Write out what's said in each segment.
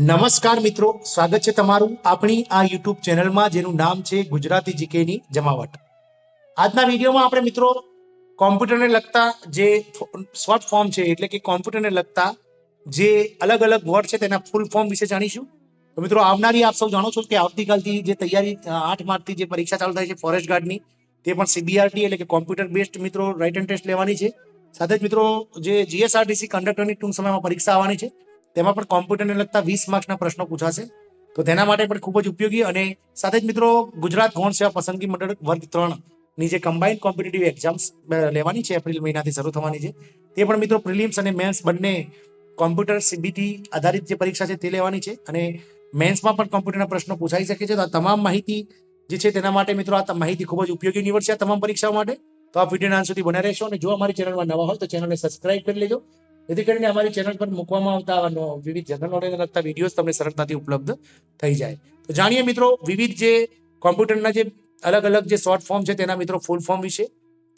નમસ્કાર મિત્રો, સ્વાગત છે તમારું આપણી આ યુટ્યુબ ચેનલમાં જેનું નામ છે ગુજરાતી જીકેની જમાવટ. આજના વિડીયોમાં આપણે મિત્રો કોમ્પ્યુટરને લગતા જે શોર્ટ ફોર્મ છે એટલે કે કોમ્પ્યુટરને લગતા જે અલગ અલગ વર્ડ છે તેના ફૂલ ફોર્મ વિશે જાણીશું. તો મિત્રો આવનારી આપ સૌ જાણો છો કે આવતીકાલથી જે તૈયારી 8 માર્ચથી જે પરીક્ષા ચાલુ થાય છે ફોરેસ્ટ ગાર્ડની, તે પણ સીબીઆરટી એટલે કે કોમ્પ્યુટર બેઝડ મિત્રો રાઇટ એન્ડ ટેસ્ટ લેવાની છે. સાથે જ મિત્રો જે જીએસઆરટીસી કંડક્ટરની ટૂંક સમયમાં પરીક્ષા આવવાની છે, તેમાં પણ કોમ્પ્યુટરને લગતા 20 માર્ક્સના પ્રશ્નો પૂછાશે. તો તેના માટે પણ ખૂબ જ ઉપયોગી. અને સાથે જ મિત્રો ગુજરાત ગૌણ સેવા પસંદગી મંડળ વર્ગ 3 ની જે કમ્બાઇન્ડ કોમ્પિટિટિવ એક્ઝામ્સ લેવાની છે, એપ્રિલ મહિનાથી શરૂ થવાની છે, તે પણ મિત્રો પ્રિલિમ્સ અને મેન્સ બંને કોમ્પ્યુટર સીબીટી આધારિત જે પરીક્ષા છે તે લેવાની છે. અને મેન્સમાં પણ કોમ્પ્યુટરના પ્રશ્નો પૂછાઈ શકે છે. તો આ તમામ માહિતી જે છે તેના માટે મિત્રો આ માહિતી ખૂબ જ ઉપયોગી નીવડશે આ તમામ પરીક્ષાઓ માટે. તો આ વિડીયોના અંત સુધી બન્યા રહેશો. અને જો અમારી ચેનલમાં નવા હોય તો ચેનલને સબસ્ક્રાઇબ કરી લેજો, જેથી કરીને અમારી ચેનલ પર મૂકવામાં આવતા વિવિધ જનરલ નોલેજને લગતા વિડીયોઝ તમને સરળતાથી ઉપલબ્ધ થઈ જાય. તો જાણીએ મિત્રો વિવિધ જે કોમ્પ્યુટરના જે અલગ અલગ જે શોર્ટ ફોર્મ છે તેના મિત્રો ફૂલ ફોર્મ વિશે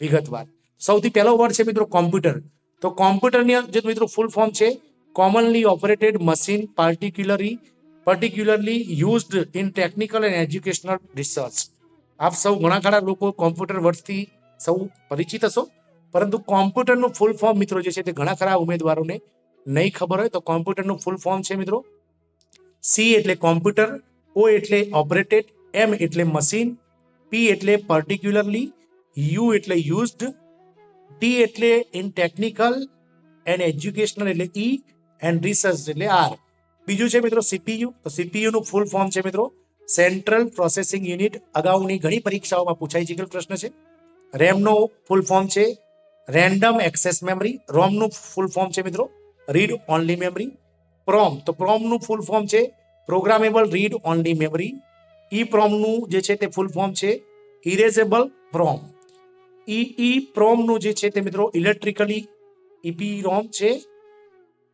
વિગતવાર. સૌથી પહેલો વર્ડ છે મિત્રો કોમ્પ્યુટર. તો કોમ્પ્યુટરની જે મિત્રો ફૂલ ફોર્મ છે commonly operated machine particularly used in technical and educational research. આપ સૌ ઘણા ખરા લોકો કોમ્પ્યુટર વર્ડથી સૌ પરિચિત હશો, પરંતુ કોમ્પ્યુટરનું ફૂલ ફોર્મ મિત્રો જે છે તે ઘણા ખરા ઉમેદવારોને નહીં ખબર હોય. તો કોમ્પ્યુટરનું ફૂલ ફોર્મ છે મિત્રો સી એટલે કોમ્પ્યુટર, ઓ એટલે ઓપરેટેડ, એમ એટલે મશીન, પી એટલે પર્ટિક્યુલરલી, યુ એટલે યુઝડ, ટી એટલે ઇન ટેકનિકલ એન્ડ એજ્યુકેશનલ એટલે ઈ, એન્ડ રિસર્ચ એટલે આર. બીજું છે મિત્રો સીપીયુ. તો સીપીયુ નું ફૂલ ફોર્મ છે મિત્રો સેન્ટ્રલ પ્રોસેસિંગ યુનિટ. અગાઉની ઘણી પરીક્ષાઓમાં પૂછાઈ ચૂકેલ પ્રશ્ન છે. રેમ નો ફૂલ ફોર્મ છે રેન્ડમ એક્સેસ મેમરી. રોમ નું ફૂલ ફોર્મ છે મિત્રો રીડ ઓનલી મેમરી. પ્રોમ, તો પ્રોમ નું ફૂલ ફોર્મ છે પ્રોગ્રામેબલ રીડ ઓનલી મેમરી. ઈ પ્રોમ નું જે છે તે ફૂલ ફોર્મ છે ઇરેઝેબલ પ્રોમ. ઈ પ્રોમ નું જે છે તે મિત્રો ઇલેક્ટ્રિકલી ઈપી રોમ છે.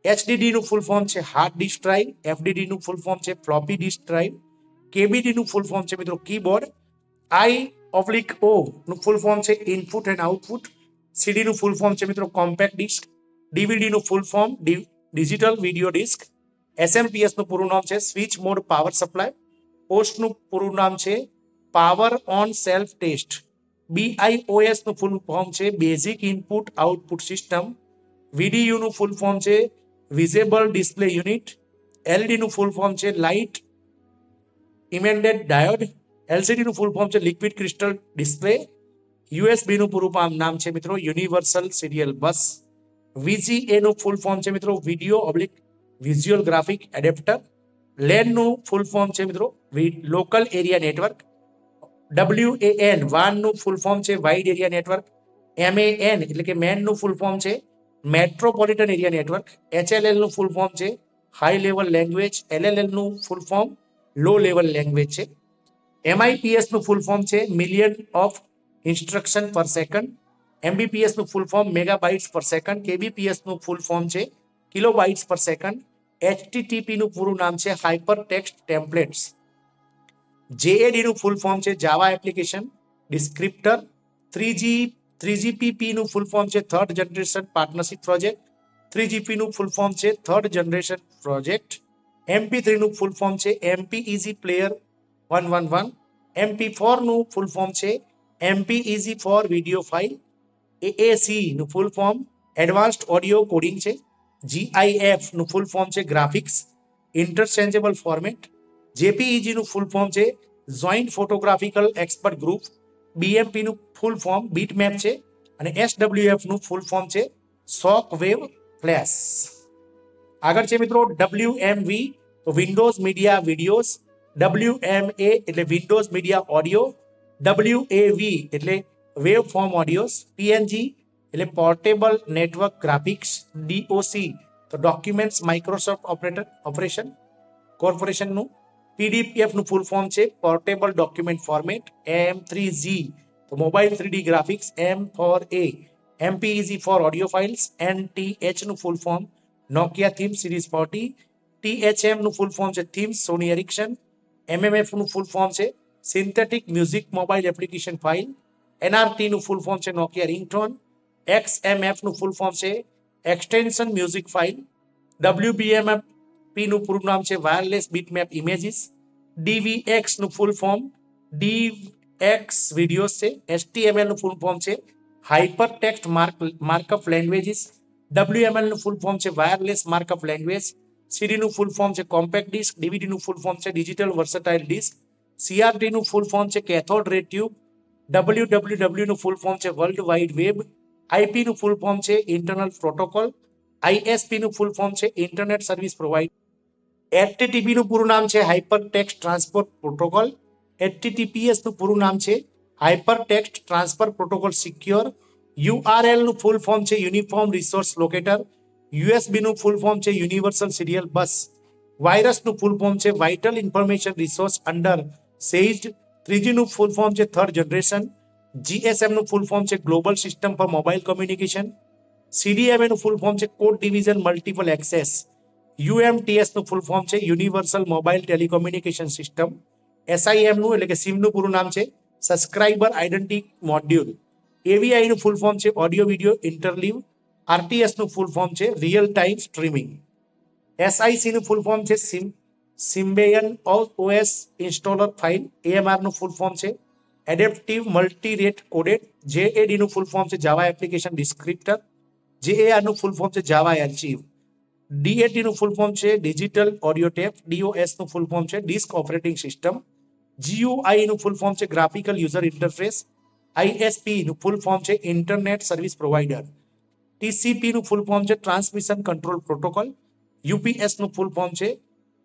એચડીડી નું ફૂલ ફોર્મ છે હાર્ડ ડિસ્ક ડ્રાઈવ. એફડીડી નું ફૂલ ફોર્મ છે ફ્લોપી ડિસ્ક ડ્રાઈવ. કેબીડી નું ફૂલ ફોર્મ છે મિત્રો કીબોર્ડ. I/O નું ફૂલ ફોર્મ છે ઇનપુટ એન્ડ આઉટપુટ. સીડી નું ફૂલ ફોર્મ છે મિત્રો કોમ્પેક્ટ ડિસ્ક. ડીવીડી નું full form digital video disk. SMPS નું પૂરું નામ છે switch mode power supply. POST નું પૂરું નામ છે power on self test. BIOS નું ફૂલ ફોર્મ છે basic input output system. VDU નું ફૂલ ફોર્મ છે વિઝેબલ ડિસ્પ્લે યુનિટ. એલઈડી નું ફૂલ ફોર્મ છે લાઇટ ઇમેન્ડેડ ડાયોડ. LCD નું ફૂલ ફોર્મ છે લિક્વિડ ક્રિસ્ટલ ડિસ્પ્લે. USB નું પૂરું નામ છે મિત્રો યુનિવર્સલ સિરિયલ બસ. VGA નું ફૂલ ફોર્મ છે મિત્રો વિઝ્યુઅલ ગ્રાફિક એડેપ્ટર. LAN નું ફૂલ ફોર્મ છે મિત્રો લોકલ એરિયા નેટવર્ક. WAN નું ફૂલ ફોર્મ છે વાઇડ એરિયા નેટવર્ક. MAN એટલે કે મેન નું ફૂલ ફોર્મ છે મેટ્રોપોલિટન એરિયા નેટવર્ક. HLL નું ફૂલ ફોર્મ છે હાઈ લેવલ લેંગ્વેજ. LLL નું full form low level language છે. MIPS નું ફૂલ ફોર્મ છે મિલિયન ઓફ ઇન્સ્ટ્રક્શન પર સેકન્ડ. MBPS નું ફૂલ ફોર્મ મેગાબાઇટ્સ પર સેકન્ડ. KBPS નું ફૂલ ફોર્મ છે કિલોબાઇટ્સ પર સેકન્ડ. HTTP નું પૂરું નામ છે હાઇપર ટેક્સ્ટ ટેમ્પલેટ્સ. JAD નું ફૂલ ફોર્મ છે જાવા એપ્લિકેશન ડિસ્ક્રિપ્ટર. 3GPP નું ફૂલ ફોર્મ છે third generation partnership project. 3GP નું ફૂલ ફોર્મ છે થર્ડ જનરેશન પ્રોજેક્ટ. MP3 નું ફૂલ ફોર્મ છે MP Easy Player 111. MP4 નું ફૂલ ફોર્મ છે MP Easy for Video File. AAC નું full form advanced audio coding છે. GIF નું full form છે ગ્રાફિક્સ ઇન્ટરચેન્જેબલ ફોર્મેટ. JPEG નું ફૂલ ફોર્મ છે જોઈન્ટ ફોટોગ્રાફિકલ એક્સપર્ટ ગ્રુપ. BMP નું ફૂલ ફોર્મ બીટમેપ છે. અને SWF નું ફૂલ ફોર્મ છે શોક વેવ ફ્લેશ. આગળ છે મિત્રો WMV, તો વિન્ડોઝ મીડિયા વિડીયોઝ. WMA એટલે વિન્ડોઝ મીડિયા ઓડિયો. WAV એટલે વેવ ફોર્મ ઓડિયોઝ. PNG એટલે પોર્ટેબલ નેટવર્ક ગ્રાફિક્સ. DOC તો ડોક્યુમેન્ટ્સ માઇક્રોસોફ્ટ ઓપરેશન કોર્પોરેશન નું. PDPF નું ફૂલ ફોર્મ છે પોર્ટેબલ ડોક્યુમેન્ટ ફોર્મેટ. M3G તો mobile 3D graphics. M4A MPEG for audio files. NTH નું full form Nokia theme series 40. THM નું full form છે themes Sony Ericsson. MMF નું full form છે synthetic music mobile application file. NRT નું full form છે Nokia ringtone. XMF નું full form છે extension music file. WBMF પી નું પૂરું નામ છે વાયરલેસ બીટમેપ ઇમેજીસ, ડીવીએક્સ નું ફૂલ ફોર્મ ડીએક્સ વિડીયોઝ છે, એચટીએમએલ નું ફૂલ ફોર્મ છે હાઇપર ટેક્સ્ટ માર્કઅપ લેંગ્વેજીસ, ડબ્લ્યુએમએલ નું ફૂલ ફોર્મ છે વાયરલેસ માર્કઅપ લેંગ્વેજ, સીડી નું ફૂલ ફોર્મ છે કોમ્પેક્ટ ડિસ્ક, ડીવીડી નું ફૂલ ફોર્મ છે ડિજિટલ વર્સેટાઇલ ડિસ્ક, સીઆરટી નું ફૂલ ફોર્મ છે કેથોડ રે ટ્યુબ, ડબલ્યુડબલ્યુડબલ્યુ નું ફૂલ ફોર્મ છે વર્લ્ડ વાઇડ વેબ, આઈપી નું ફૂલ ફોર્મ છે ઇન્ટરનલ પ્રોટોકોલ, આઈએસપી નું ફૂલ ફોર્મ છે ઇન્ટરનેટ સર્વિસ પ્રોવાઇડર, એચટીટીપી નું પૂરું નામ છે hyper text transport protocol, HTTPS નું પૂરું નામ છે hyper text transfer protocol secure, URL નું ફૂલ ફોર્મ છે યુનિફોર્મ રિસોર્સ લોકેટર, યુએસબી નું ફૂલ ફોર્મ છે યુનિવર્સલ સિરિયલ બસ, વાયરસ નું ફૂલ ફોર્મ છે vital information resource under seized, 3G નું ફૂલ ફોર્મ છે થર્ડ જનરેશન, જીએસએમ નું ફૂલ ફોર્મ છે global system for mobile communication, CDMA નું ફૂલ ફોર્મ છે code division multiple access, UMTS નું full form છે universal mobile telecommunication system, SIM નું એટલે કે સિમ નું પૂરું નામ છે સબસ્ક્રાઇબર આઇડેન્ટિટી મોડ્યુલ, એવીઆઈ નું ફૂલ ફોર્મ છે ઓડિયો વિડિયો ઇન્ટરલીવ, આરટીએસ નું ફૂલ ફોર્મ છે રિયલ ટાઈમ સ્ટ્રીમિંગ, એસઆઈસી નું ફૂલ ફોર્મ છે સિમ્બેયન ઓએસ ઇન્સ્ટોલર ફાઇલ, એએમઆર નું ફૂલ ફોર્મ છે એડેપ્ટિવ મલ્ટી રેટ કોડેડ, જેએડી નું ફૂલ ફોર્મ છે જાવા એપ્લિકેશન ડિસ્ક્રિપ્ટર, જેએઆર નું ફૂલ ફોર્મ છે જાવા આર્ચિવ, ડીએટી નું ફૂલ ફોર્મ છે ડિજિટલ ઓડિયો ટેપ, ડીઓએસ નું ફૂલ ફોર્મ છે ડિસ્ક ઓપરેટિંગ સિસ્ટમ, જીયુઆઈ નું ફૂલ ફોર્મ છે ગ્રાફિકલ યુઝર ઇન્ટરફેસ, આઈએસપી નું ફૂલ ફોર્મ છે ઇન્ટરનેટ સર્વિસ પ્રોવાઇડર, ટીસીપી નું ફૂલ ફોર્મ છે ટ્રાન્સમિશન કંટ્રોલ પ્રોટોકોલ, યુપીએસ નું ફૂલ ફોર્મ છે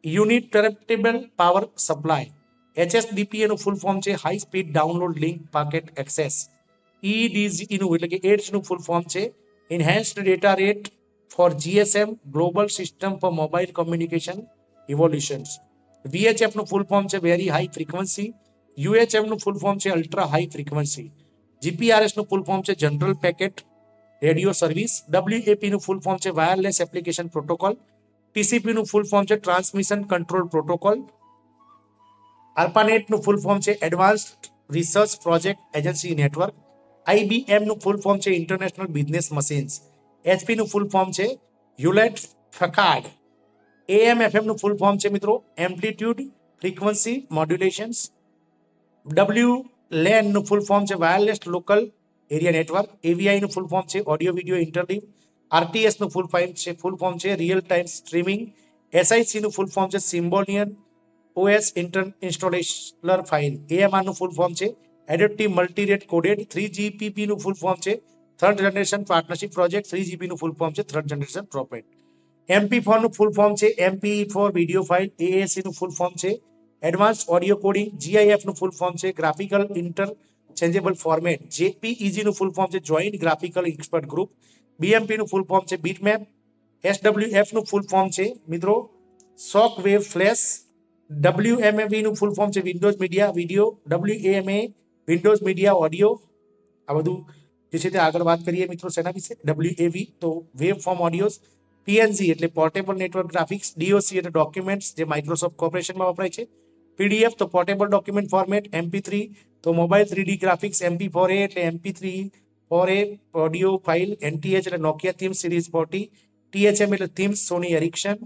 યુનિટરેપ્ટેબલ પાવર સપ્લાય, એચએસડીપીએ નું ફૂલ ફોર્મ છે high speed download link packet access, EDGE નું એટલે કે એડ્સ નું ફૂલ ફોર્મ છે enhanced data rate for GSM global system for mobile communication evolutions, VHF નું ફૂલ ફોર્મ છે વેરી હાઈ ફ્રીક્વન્સી, યુએચએમ નું ફૂલ ફોર્મ છે અલ્ટ્રા હાઈ ફ્રીક્વન્સી, જીપીઆરએસ નું ફૂલ ફોર્મ છે general packet radio service, WAP નું full form છે wireless application protocol, TCP નું full form છે ટ્રાન્સમિશન કંટ્રોલ પ્રોટોકોલ, આર્પાનેટ નું ફૂલ ફોર્મ છે advanced research project agency network, IBM નું full form છે ઇન્ટરનેશનલ બિઝનેસ મશીન્સ, એચપી નું full form છે હ્યુલેટ ફેકાર્ડ, એએમએફએમ નું ફૂલ ફોર્મ છે મિત્રો એમ્પ્લિટ્યુડ ફ્રીક્વન્સી મોડ્યુલેશન્સ, ડબલ્યુ લેન નું ફૂલ ફોર્મ છે વાયરલેસ લોકલ એરિયા નેટવર્ક, એવીઆઈ નું ફૂલ ફોર્મ છે ઓડિયો વિડિયો ઇન્ટરલીવ, આરટીએસ નું ફૂલ ફોર્મ છે રિયલ ટાઈમ સ્ટ્રીમિંગ, એસઆઈસી નું ફૂલ ફોર્મ છે સિમ્બોલિયન ઓએસ ઇન્સ્ટોલેશનર ફાઇલ, એએમઆર નું ફૂલ ફોર્મ છે adaptive multi rate coded, 3GPP નું ફૂલ ફોર્મ છે third generation partnership project, 3GP નું ફૂલ ફોર્મ છે થર્ડ જનરેશન પ્રોપેટ, MP4 નું ફૂલ ફોર્મ છે MP4 વિડિયો ફાઇલ, AAC નું ફૂલ ફોર્મ છે એડવાન્સ ઓડિયો કોડિંગ, GIF નું ફૂલ ફોર્મ છે ગ્રાફિકલ ઇન્ટરચેન્જેબલ ફોર્મેટ, JPEG નું ફૂલ ફોર્મ છે joint graphical expert group, BMP નું ફૂલ ફોર્મ છે બીટમેપ, SWF નું ફૂલ ફોર્મ છે મિત્રો શોક વેવ ફ્લેશ, WMAV નું ફૂલ ફોર્મ છે Windows media video, WAMA Windows media audio, આ બધું જે છે તે આગળ વાત કરીએ મિત્રો શેના વિશે, WAV તો વેવ ફોર્મ ઓડિયોઝ, PNG એટલે પોર્ટેબલ નેટવર્ક ગ્રાફિક્સ, DOC એટલે ડોક્યુમેન્ટ્સ જે માઇક્રોસોફ્ટ કોર્પોરેશનમાં વપરાય છે, PDF તો પોર્ટેબલ ડોક્યુમેન્ટ ફોર્મેટ, MP3 તો મોબાઈલ 3D ગ્રાફિક્સ, MP4A એટલે MP3 ઓડિયો ફાઇલ, NTH એટલે નોકિયા થીમ્સ સિરીઝ 40, THM એટલે થીમ્સ સોની એરિક્સન,